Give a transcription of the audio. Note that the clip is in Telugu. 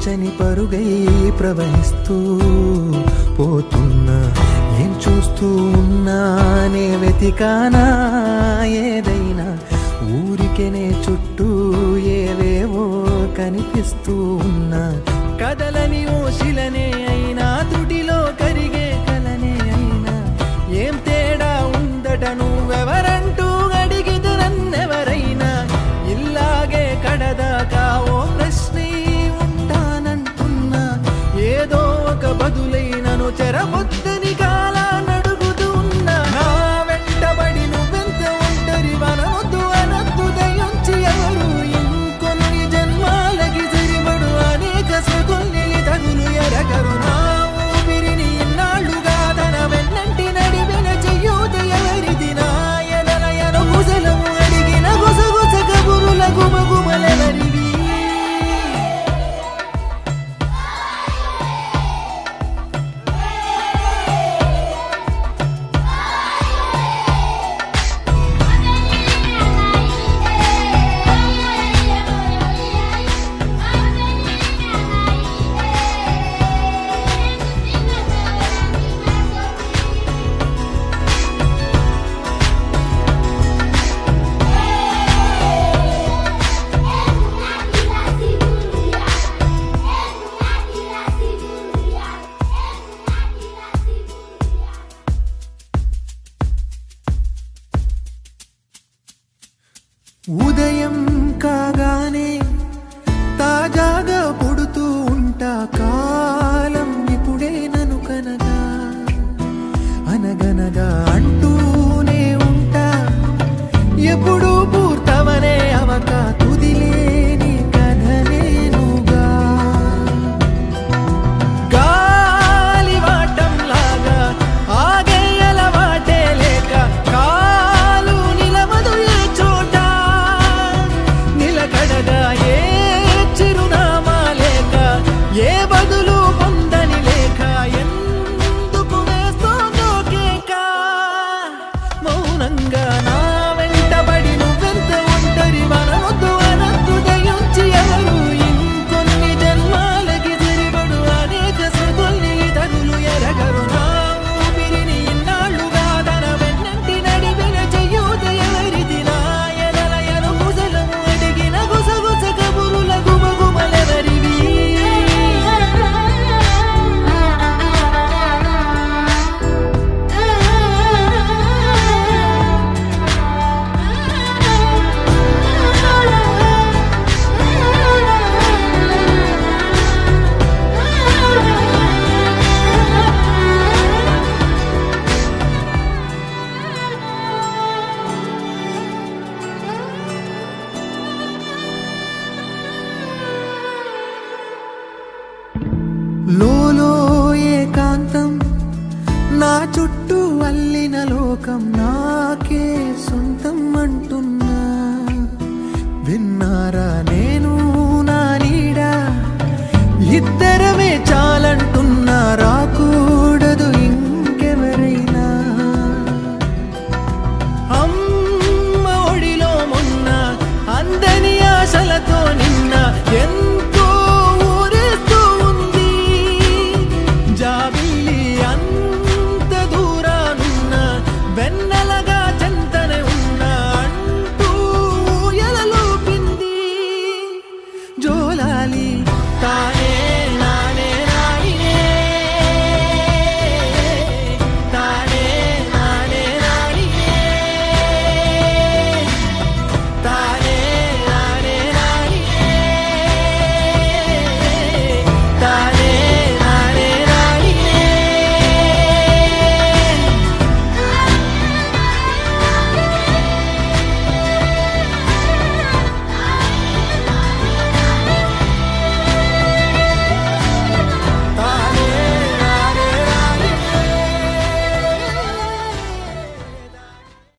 తీర్చని పరుగై ప్రవహిస్తూ పోతున్నా. ఏం చూస్తూ ఉన్నానే వెతికానా ఏదైనా, ఊరికెనే చుట్టూ ఏవేవో కనిపిస్తూ ఉన్నా. కదలని ఓశిలనే అయినా, తుడిలో కరిగే కలనే అయినా, ఏం తేడా ఉందట నువ్వెవరంటూ అడిగితే నన్నెవరైనా. ఇల్లాగే కడదాకా ఓ ప్రశ్నే ఉంటానంటున్నా. ఏదో ఒక బదులైనను చెరబొద్దని కాలానడుగుతూ ఉన్నా. నా వెంటబడి నువ్వెంత ఒంటరి వనవద్దు అనద్దు దయించి ఎవరు. ఇంకొన్ని జన్మాలకి సరిపడు అనేక స్మృతుల్ని తగులు ఎరగరు. నా ఊపిరిని ఇన్నాళ్ళుగా తన వెన్నంటి నడిపిన చెయ్యూత ఎవరిది. నా ఎదలయను గుసలము అడిగిన గుసగుస కబురుల గుమగుమలెవరివి. ఉదయం కాగానే తాజాగా పుడుతూ ఉంటా. కాలం ఇప్పుడే నన్ను కనగా అనగనగా అంటూనే ఉంటా. ఎప్పుడు పూర్తవనే అవక తుదిలేని కథనేనుగా. గాలివాటంలాగా ఆగే అలవాటే లేక, కాలు నిలవదు ఏ చోట. నిలకడగా ఏ చిరునామా లేక, ఏ బదులు పొందని లేక, ఎందుకు వేస్తోందో కేక. మౌనంగా నా వెంటబడి నువ్వెంత ఒంటరి వనవద్దు అనద్దు దయించి ఎవరు. ఇంకొన్ని జన్మాలకి సరిపడు అనేక స్మృతుల్ని తగులు ఎరగరు. నా ఊపిరిని ఇన్నాళ్ళుగా తన వెన్నంటి నడిపిన చెయ్యూత ఎవరిది. నా ఎదలయను గుసలము అడిగిన గుసగుస కబురుల గుమగుమలెవరివి. లోలో ఏకాంతం, నా చుట్టూ అల్లిన లోకం నాకే సొంతం అంటున్నా. విన్నారా నేను నా నీడ, ఇద్దరమే చాలంటున్నా. రాకు